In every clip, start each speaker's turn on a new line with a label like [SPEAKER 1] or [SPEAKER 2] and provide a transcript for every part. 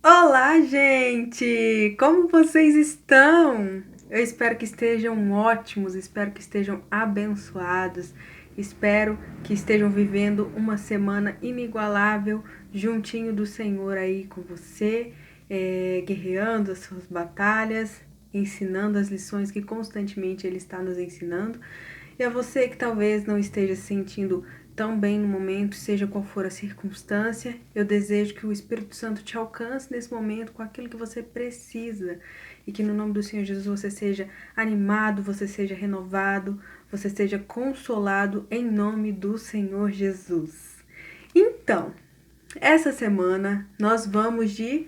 [SPEAKER 1] Olá, gente! Como vocês estão? Eu espero que estejam ótimos, espero que estejam abençoados, espero que estejam vivendo uma semana inigualável juntinho do Senhor aí com você, guerreando as suas batalhas, ensinando as lições que constantemente Ele está nos ensinando. E a você que talvez não esteja se sentindo tão bem no momento, seja qual for a circunstância, eu desejo que o Espírito Santo te alcance nesse momento com aquilo que você precisa e que no nome do Senhor Jesus você seja animado, você seja renovado, você seja consolado em nome do Senhor Jesus. Então, essa semana nós vamos de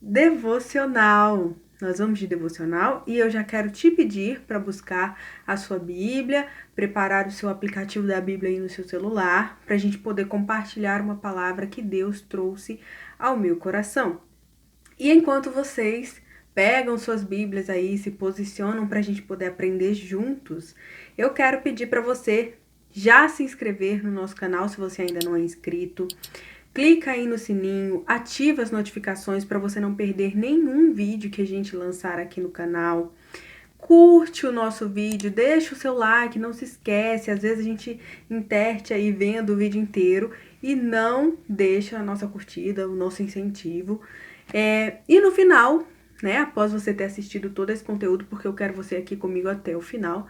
[SPEAKER 1] devocional. Nós vamos de devocional e eu já quero te pedir para buscar a sua Bíblia, preparar o seu aplicativo da Bíblia aí no seu celular, para a gente poder compartilhar uma palavra que Deus trouxe ao meu coração. E enquanto vocês pegam suas Bíblias aí, se posicionam para a gente poder aprender juntos, eu quero pedir para você já se inscrever no nosso canal se você ainda não é inscrito. Clica aí no sininho, ativa as notificações para você não perder nenhum vídeo que a gente lançar aqui no canal. Curte o nosso vídeo, deixa o seu like, não se esquece, às vezes a gente interte aí vendo o vídeo inteiro e não deixa a nossa curtida, o nosso incentivo. E no final, né, após você ter assistido todo esse conteúdo, porque eu quero você aqui comigo até o final,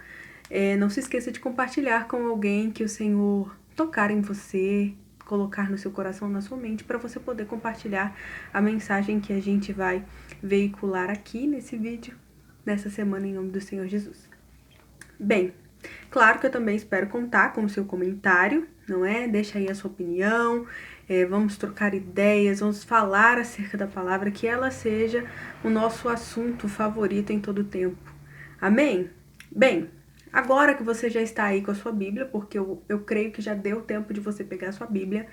[SPEAKER 1] não se esqueça de compartilhar com alguém que o Senhor tocar em você, colocar no seu coração, na sua mente, para você poder compartilhar a mensagem que a gente vai veicular aqui nesse vídeo dessa semana em nome do Senhor Jesus. Bem, claro que eu também espero contar com o seu comentário, não é? Deixa aí a sua opinião, vamos trocar ideias, vamos falar acerca da palavra, que ela seja o nosso assunto favorito em todo o tempo. Amém? Bem, agora que você já está aí com a sua Bíblia, porque eu creio que já deu tempo de você pegar a sua Bíblia,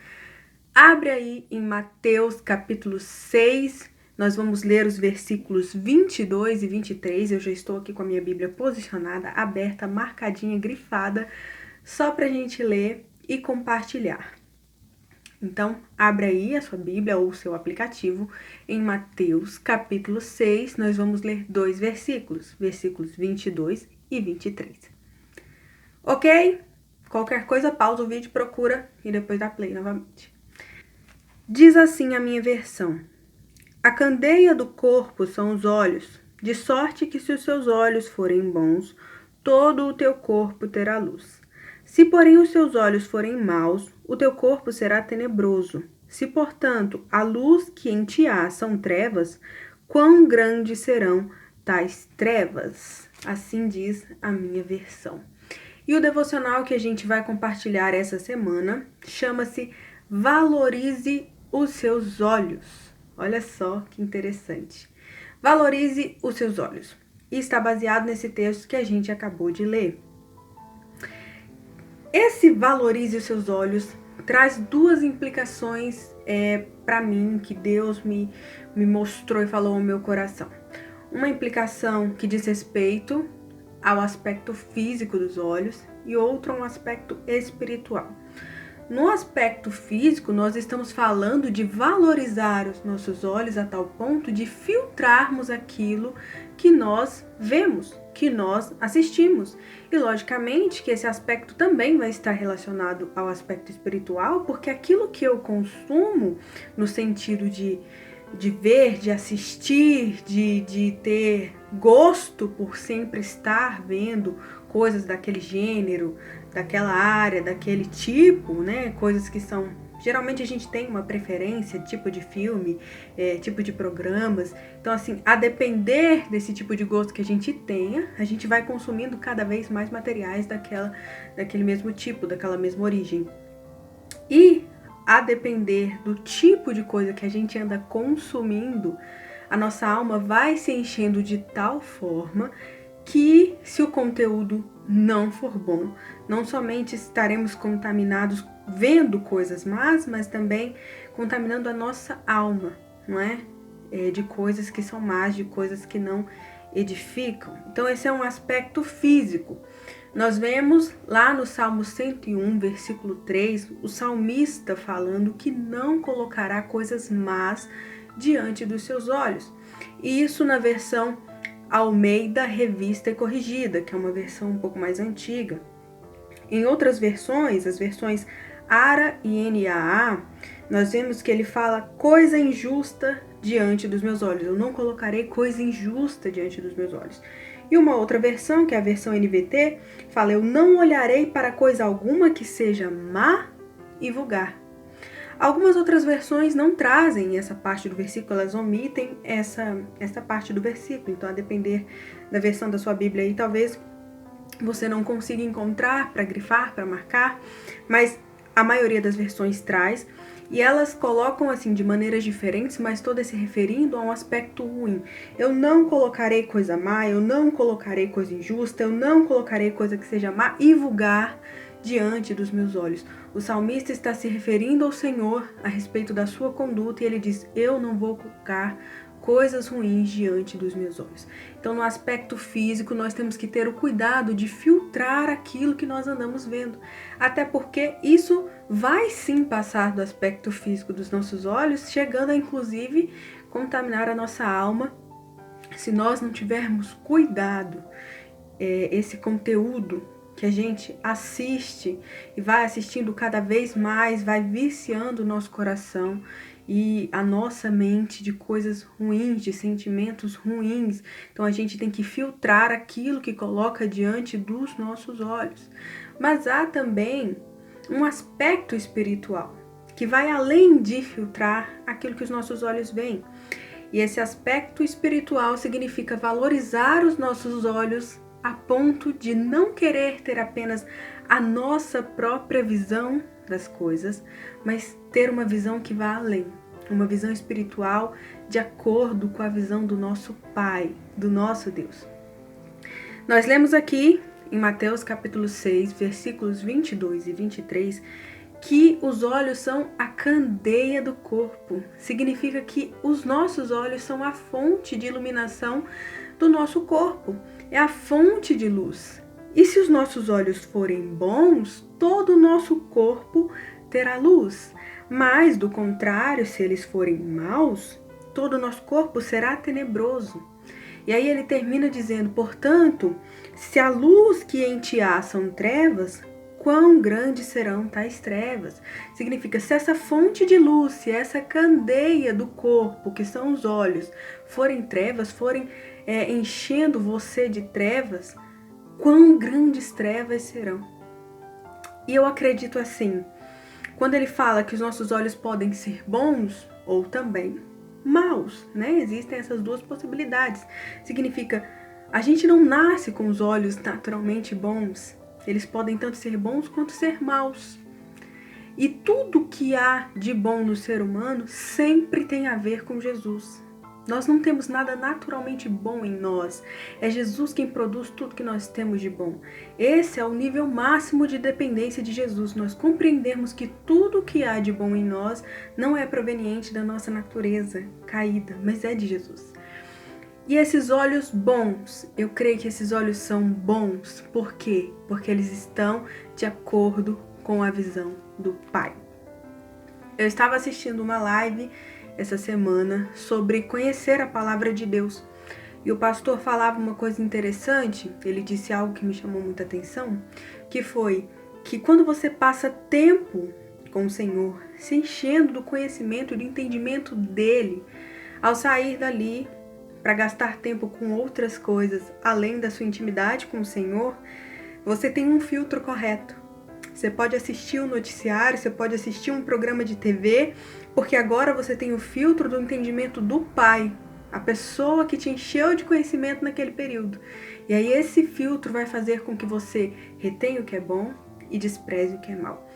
[SPEAKER 1] abre aí em Mateus capítulo 6, nós vamos ler os versículos 22 e 23, eu já estou aqui com a minha Bíblia posicionada, aberta, marcadinha, grifada, só para a gente ler e compartilhar. Então, abre aí a sua Bíblia ou o seu aplicativo em Mateus capítulo 6, nós vamos ler dois versículos, versículos 22 e 23. Ok? Qualquer coisa, pausa o vídeo, procura e depois dá play novamente. Diz assim a minha versão: a candeia do corpo são os olhos, de sorte que se os seus olhos forem bons, todo o teu corpo terá luz. Se, porém, os seus olhos forem maus, o teu corpo será tenebroso. Se, portanto, a luz que em ti há são trevas, quão grandes serão tais trevas? Assim diz a minha versão. E o devocional que a gente vai compartilhar essa semana chama-se Valorize os seus olhos. Olha só que interessante. Valorize os seus olhos. E está baseado nesse texto que a gente acabou de ler. Esse valorize os seus olhos traz duas implicações para mim que Deus me mostrou e falou ao meu coração. Uma implicação que diz respeito ao aspecto físico dos olhos e outra um aspecto espiritual. No aspecto físico, nós estamos falando de valorizar os nossos olhos a tal ponto de filtrarmos aquilo que nós vemos, que nós assistimos. E logicamente que esse aspecto também vai estar relacionado ao aspecto espiritual, porque aquilo que eu consumo no sentido de ver, de assistir, de ter gosto por sempre estar vendo coisas daquele gênero, daquela área, daquele tipo, né? Coisas que são... Geralmente a gente tem uma preferência, tipo de filme, tipo de programas. Então, assim, a depender desse tipo de gosto que a gente tenha, a gente vai consumindo cada vez mais materiais daquele mesmo tipo, daquela mesma origem. E a depender do tipo de coisa que a gente anda consumindo, a nossa alma vai se enchendo de tal forma que, se o conteúdo não for bom, não somente estaremos contaminados vendo coisas más, mas também contaminando a nossa alma, não é? De coisas que são más, de coisas que não edificam. Então, esse é um aspecto físico. Nós vemos lá no Salmo 101, versículo 3, o salmista falando que não colocará coisas más diante dos seus olhos. E isso na versão Almeida Revista e Corrigida, que é uma versão um pouco mais antiga. Em outras versões, as versões ARA e NAA, nós vemos que ele fala coisa injusta diante dos meus olhos. Eu não colocarei coisa injusta diante dos meus olhos. E uma outra versão, que é a versão NVT, fala: eu não olharei para coisa alguma que seja má e vulgar. Algumas outras versões não trazem essa parte do versículo, elas omitem essa parte do versículo. Então, a depender da versão da sua Bíblia aí, talvez você não consiga encontrar para grifar, para marcar, mas a maioria das versões traz, e elas colocam assim de maneiras diferentes, mas todas se referindo a um aspecto ruim. Eu não colocarei coisa má, eu não colocarei coisa injusta, eu não colocarei coisa que seja má e vulgar diante dos meus olhos. O salmista está se referindo ao Senhor a respeito da sua conduta, e ele diz: eu não vou colocar coisas ruins diante dos meus olhos. Então, no aspecto físico, nós temos que ter o cuidado de filtrar aquilo que nós andamos vendo, até porque isso vai sim passar do aspecto físico dos nossos olhos, chegando a inclusive contaminar a nossa alma, se nós não tivermos cuidado. Esse conteúdo que a gente assiste e vai assistindo cada vez mais, vai viciando o nosso coração e a nossa mente de coisas ruins, de sentimentos ruins. Então a gente tem que filtrar aquilo que coloca diante dos nossos olhos. Mas há também um aspecto espiritual que vai além de filtrar aquilo que os nossos olhos veem. E esse aspecto espiritual significa valorizar os nossos olhos a ponto de não querer ter apenas a nossa própria visão das coisas, mas ter uma visão que vá além, uma visão espiritual de acordo com a visão do nosso Pai, do nosso Deus. Nós lemos aqui em Mateus capítulo 6, versículos 22 e 23, que os olhos são a candeia do corpo. Significa que os nossos olhos são a fonte de iluminação do nosso corpo, é a fonte de luz. E se os nossos olhos forem bons, todo o nosso corpo terá luz. Mas, do contrário, se eles forem maus, todo o nosso corpo será tenebroso. E aí ele termina dizendo: portanto, se a luz que em ti há são trevas, quão grandes serão tais trevas? Significa, se essa fonte de luz, se essa candeia do corpo, que são os olhos, forem trevas, forem enchendo você de trevas, quão grandes trevas serão? E eu acredito assim, quando ele fala que os nossos olhos podem ser bons ou também maus, né? Existem essas duas possibilidades. Significa, a gente não nasce com os olhos naturalmente bons. Eles podem tanto ser bons quanto ser maus. E tudo que há de bom no ser humano sempre tem a ver com Jesus. Nós não temos nada naturalmente bom em nós. É Jesus quem produz tudo que nós temos de bom. Esse é o nível máximo de dependência de Jesus. Nós compreendemos que tudo que há de bom em nós não é proveniente da nossa natureza caída, mas é de Jesus. E esses olhos bons, eu creio que esses olhos são bons. Por quê? Porque eles estão de acordo com a visão do Pai. Eu estava assistindo uma live essa semana sobre conhecer a palavra de Deus. E o pastor falava uma coisa interessante, ele disse algo que me chamou muita atenção, que foi que quando você passa tempo com o Senhor, se enchendo do conhecimento e do entendimento dele, ao sair dali para gastar tempo com outras coisas, além da sua intimidade com o Senhor, você tem um filtro correto. Você pode assistir um noticiário, você pode assistir um programa de TV, porque agora você tem o filtro do entendimento do Pai, a pessoa que te encheu de conhecimento naquele período. E aí esse filtro vai fazer com que você retenha o que é bom e despreze o que é mal.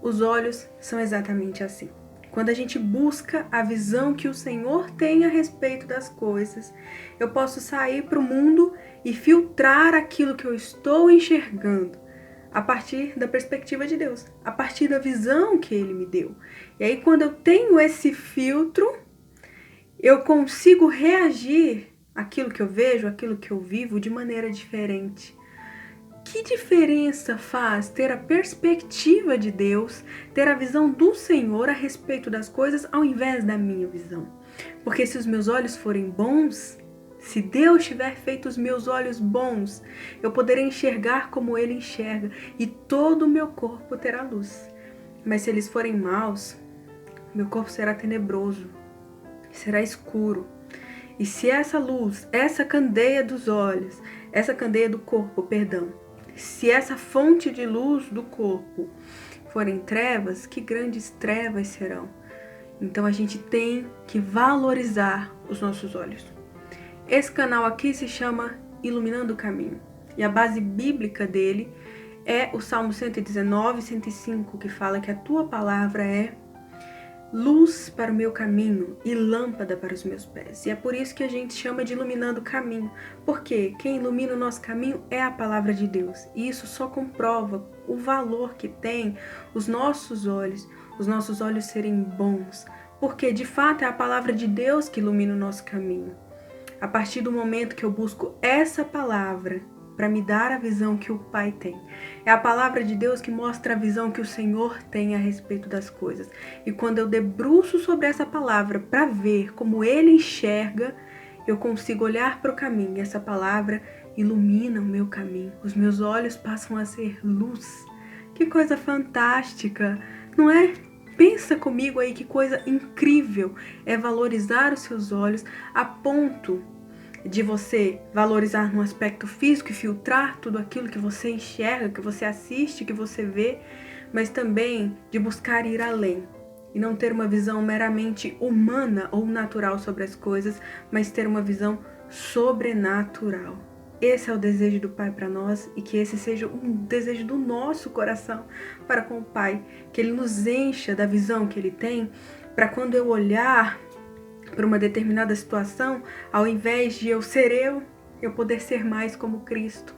[SPEAKER 1] Os olhos são exatamente assim. Quando a gente busca a visão que o Senhor tem a respeito das coisas, eu posso sair para o mundo e filtrar aquilo que eu estou enxergando a partir da perspectiva de Deus, a partir da visão que Ele me deu. E aí, quando eu tenho esse filtro, eu consigo reagir àquilo que eu vejo, àquilo que eu vivo de maneira diferente. Que diferença faz ter a perspectiva de Deus, ter a visão do Senhor a respeito das coisas ao invés da minha visão? Porque se os meus olhos forem bons, se Deus tiver feito os meus olhos bons, eu poderei enxergar como Ele enxerga e todo o meu corpo terá luz. Mas se eles forem maus, meu corpo será tenebroso, será escuro. E se essa luz, essa candeia dos olhos, essa candeia do corpo, se essa fonte de luz do corpo forem trevas, que grandes trevas serão. Então a gente tem que valorizar os nossos olhos. Esse canal aqui se chama Iluminando o Caminho. E a base bíblica dele é o Salmo 119, 105, que fala que a tua palavra é luz para o meu caminho e lâmpada para os meus pés. E é por isso que a gente chama de Iluminando o Caminho. Porque quem ilumina o nosso caminho é a palavra de Deus. E isso só comprova o valor que tem os nossos olhos serem bons. Porque de fato é a palavra de Deus que ilumina o nosso caminho. A partir do momento que eu busco essa palavra para me dar a visão que o Pai tem. É a palavra de Deus que mostra a visão que o Senhor tem a respeito das coisas. E quando eu debruço sobre essa palavra para ver como Ele enxerga, eu consigo olhar para o caminho. E essa palavra ilumina o meu caminho. Os meus olhos passam a ser luz. Que coisa fantástica, não é? Pensa comigo aí que coisa incrível é valorizar os seus olhos a ponto de você valorizar no aspecto físico e filtrar tudo aquilo que você enxerga, que você assiste, que você vê, mas também de buscar ir além e não ter uma visão meramente humana ou natural sobre as coisas, mas ter uma visão sobrenatural. Esse é o desejo do Pai para nós e que esse seja um desejo do nosso coração para com o Pai, que Ele nos encha da visão que Ele tem, para quando eu olhar para uma determinada situação, ao invés de eu ser eu poder ser mais como Cristo.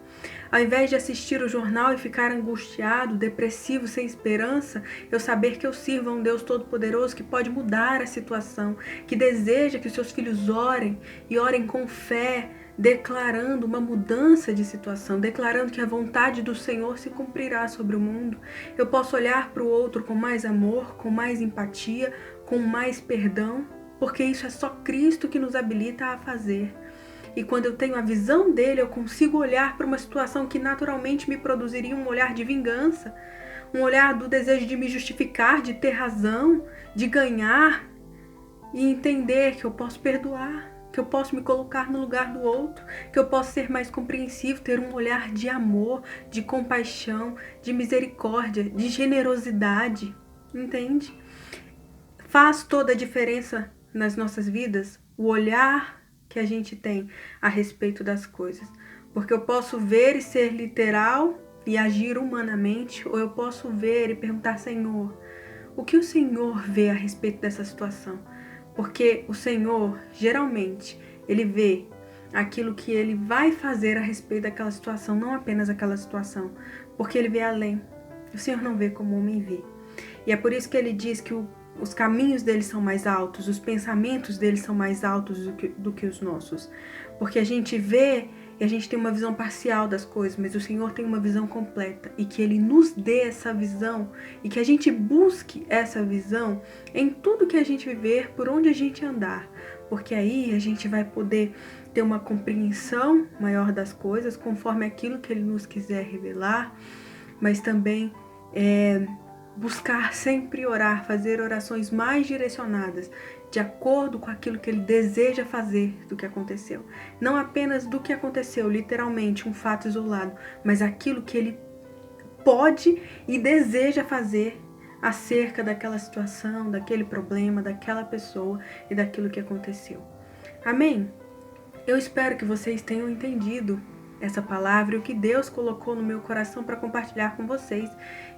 [SPEAKER 1] Ao invés de assistir o jornal e ficar angustiado, depressivo, sem esperança, eu saber que eu sirvo a um Deus Todo-Poderoso que pode mudar a situação, que deseja que os seus filhos orem e orem com fé, declarando uma mudança de situação, declarando que a vontade do Senhor se cumprirá sobre o mundo. Eu posso olhar para o outro com mais amor, com mais empatia, com mais perdão, porque isso é só Cristo que nos habilita a fazer. E quando eu tenho a visão dele, eu consigo olhar para uma situação que naturalmente me produziria um olhar de vingança, um olhar do desejo de me justificar, de ter razão, de ganhar, e entender que eu posso perdoar, que eu posso me colocar no lugar do outro, que eu posso ser mais compreensivo, ter um olhar de amor, de compaixão, de misericórdia, de generosidade, entende? Faz toda a diferença nas nossas vidas o olhar que a gente tem a respeito das coisas. Porque eu posso ver e ser literal e agir humanamente, ou eu posso ver e perguntar, Senhor, o que o Senhor vê a respeito dessa situação? Porque o Senhor, geralmente, Ele vê aquilo que Ele vai fazer a respeito daquela situação, não apenas aquela situação, porque Ele vê além. O Senhor não vê como o homem vê. E é por isso que Ele diz que os caminhos deles são mais altos, os pensamentos deles são mais altos do que os nossos. Porque a gente vê e a gente tem uma visão parcial das coisas, mas o Senhor tem uma visão completa. E que Ele nos dê essa visão e que a gente busque essa visão em tudo que a gente viver, por onde a gente andar. Porque aí a gente vai poder ter uma compreensão maior das coisas, conforme aquilo que Ele nos quiser revelar, mas também buscar sempre orar, fazer orações mais direcionadas, de acordo com aquilo que Ele deseja fazer do que aconteceu. Não apenas do que aconteceu, literalmente, um fato isolado, mas aquilo que Ele pode e deseja fazer acerca daquela situação, daquele problema, daquela pessoa e daquilo que aconteceu. Amém? Eu espero que vocês tenham entendido essa palavra e o que Deus colocou no meu coração para compartilhar com vocês.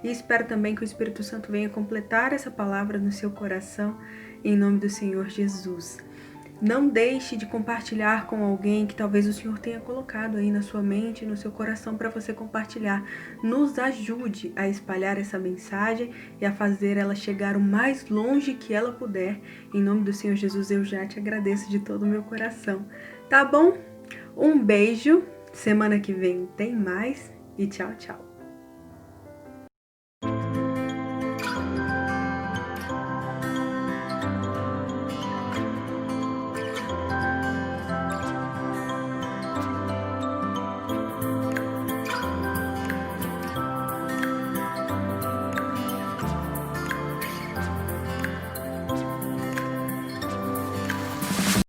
[SPEAKER 1] E espero também que o Espírito Santo venha completar essa palavra no seu coração, em nome do Senhor Jesus. Não deixe de compartilhar com alguém que talvez o Senhor tenha colocado aí na sua mente e no seu coração para você compartilhar. Nos ajude a espalhar essa mensagem e a fazer ela chegar o mais longe que ela puder. Em nome do Senhor Jesus, eu já te agradeço de todo o meu coração. Tá bom? Um beijo. Semana que vem tem mais e tchau, tchau.